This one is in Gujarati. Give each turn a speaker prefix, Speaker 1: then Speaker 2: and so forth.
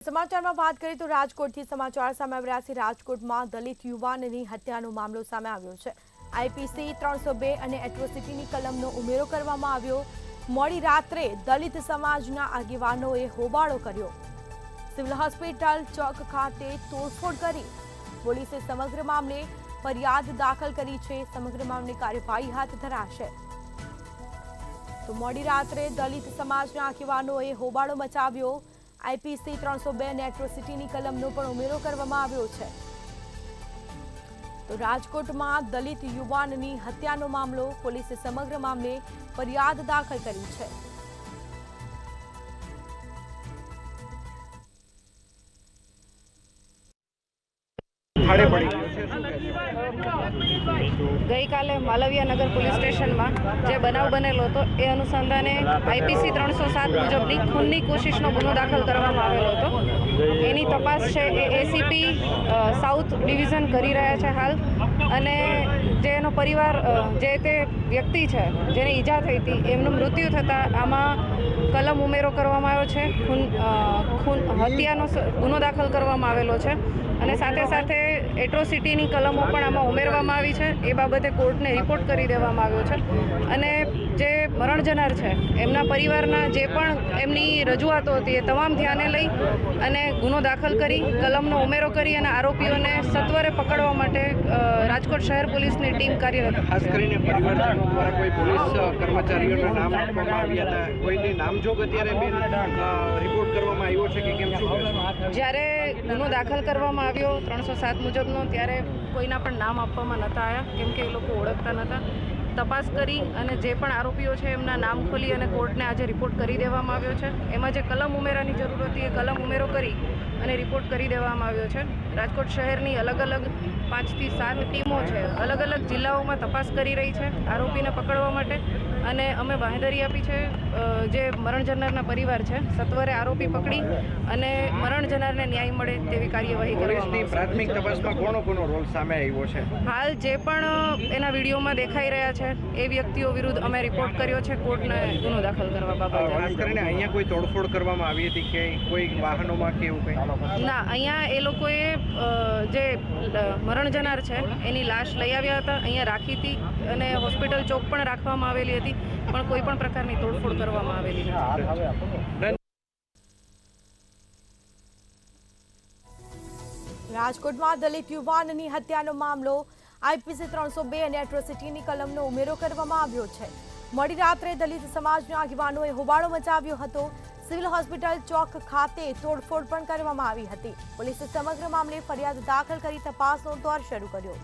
Speaker 1: સમાચારમાં વાત કરીએ તો રાજકોટથી સમાચાર સામે આવ્યા છે। રાજકોટમાં દલિત યુવાનની હત્યાનો મામલો સામે આવ્યો છે। આઈપીસી 302 અને એટ્રોસિટીની કલમનો ઉમેરો કરવામાં આવ્યો। મોડી રાત્રે દલિત સમાજના આગેવાનોએ હોબાળો કર્યો। સિવિલ હોસ્પિટલ ચોક ખાતે તોડફોડ કરી પોલીસે સમગ્ર મામલે ફરિયાદ દાખલ કરી છે। સમગ્ર મામલે કાર્યવાહી હાથ ધરાશે। તો મોડી રાત્રે દલિત સમાજના આગેવાનોએ હોબાળો મચાવ્યો। આઈપીસી 302 અને એટ્રોસિટીની કલમનો પણ ઉમેરો કરવામાં આવ્યો છે। તો રાજકોટમાં દલિત યુવાનની હત્યાનો મામલો, પોલીસે સમગ્ર મામલે ફરિયાદ દાખલ કરી છે।
Speaker 2: ગઈકાલે માલવિયા નગર પોલીસ સ્ટેશનમાં જે બનાવ બનેલો હતો એ અનુસંધાને આઈપીસી 307 મુજબની ખૂનની કોશિશનો ગુનો દાખલ કરવામાં આવેલો હતો। એની તપાસ છે એ એસીપી સાઉથ ડિવિઝન કરી રહ્યા છે હાલ। અને જે એનો પરિવાર, જે તે વ્યક્તિ છે જેને ઈજા થઈ હતી, એમનું મૃત્યુ થતાં આમાં કલમ ઉમેરો કરવામાં આવ્યો છે। હત્યાનો ગુનો દાખલ કરવામાં આવેલો છે અને સાથે સાથે એટ્રોસિટીની કલમો પણ આમાં ઉમેરવામાં આવી છે। એ બાબતે કોર્ટને રિપોર્ટ કરી દેવામાં આવ્યો છે અને જે મરણ જનાર છે એમના પરિવારના જે પણ એમની રજૂઆતો હતી એ તમામ ધ્યાને લઈ અને ગુનો દાખલ કરી, કલમનો ઉમેરો કરી અને આરોપીઓને સત્વરે પકડવા માટે રાજકોટ શહેર પોલીસની ટીમ કાર્યરત છે।
Speaker 3: ખાસ કરીને પરિવારજનો દ્વારા કોઈ પોલીસ કર્મચારીઓના નામ આપવામાં આવ્યા હતા, કોઈની નામજોગ અત્યારે રિપોર્ટ કરવામાં આવ્યો છે કે કેમ શું?
Speaker 2: જ્યારે ગુનો દાખલ કરવામાં આવ્યો 307 મુજબનો, ત્યારે કોઈના પણ નામ આપવામાં નહોતા આવ્યા, કેમ કે એ લોકો ઓળખતા નહોતા। તપાસ કરી અને જે પણ આરોપીઓ છે એમના નામ ખોલી અને કોર્ટને આજે રિપોર્ટ કરી દેવામાં આવ્યો છે। એમાં જે કલમ ઉમેરાની જરૂર હતી એ કલમ ઉમેરો કરી અને રિપોર્ટ કરી દેવામાં આવ્યો છે। રાજકોટ શહેરની અલગ અલગ 5 થી 7 ટીમો છે, અલગ અલગ જિલ્લાઓમાં તપાસ કરી રહી છે આરોપીને પકડવા માટે। અને અમે બાંહેધરી આપી છે જે મરણ જનારના પરિવાર છે, સત્વરે આરોપી પકડી અને મરણ જનારને ન્યાય મળે તેવી કાર્યવાહી
Speaker 3: પોલીસની પ્રાથમિક તપાસમાં કોનો રોલ સામે આવ્યો છે?
Speaker 2: હાલ જે પણ એના વિડીયોમાં દેખાઈ રહ્યા છે એ વ્યક્તિઓ વિરુદ્ધ અમે રિપોર્ટ કર્યો છે કોર્ટને ગુનો દાખલ કરવા બાબતે।
Speaker 3: ખાસ કરીને અહીંયા કોઈ તોડફોડ કરવામાં આવી હતી કે કોઈ વાહનોમાં કે એવું કંઈ?
Speaker 2: ના, અહીંયા એ લોકોએ જે મરણ જનાર છે એની લાશ લઈ આવ્યા હતા, અહીંયા રાખી હતી અને હોસ્પિટલ ચોક પણ રાખવામાં આવેલી હતી, પણ કોઈ પણ પ્રકારની તોડફોડ કરવામાં આવેલી નથી।
Speaker 1: રાજકોટમાં દલિત યુવાનની હત્યાનો મામલો, આઈપીસી 302 અને એટ્રોસિટીની કલમનો ઉમેરો કરવામાં આવ્યો છે। મોડી રાત્રે દલિત સમાજના આગેવાનોએ હોબાળો મચાવ્યો હતો। સિવિલ હોસ્પિટલ ચોક ખાતે તોડફોડ પણ કરવામાં આવી હતી। પોલીસે સમગ્ર મામલે ફરિયાદ દાખલ કરી તપાસનો દોર શરૂ કર્યો।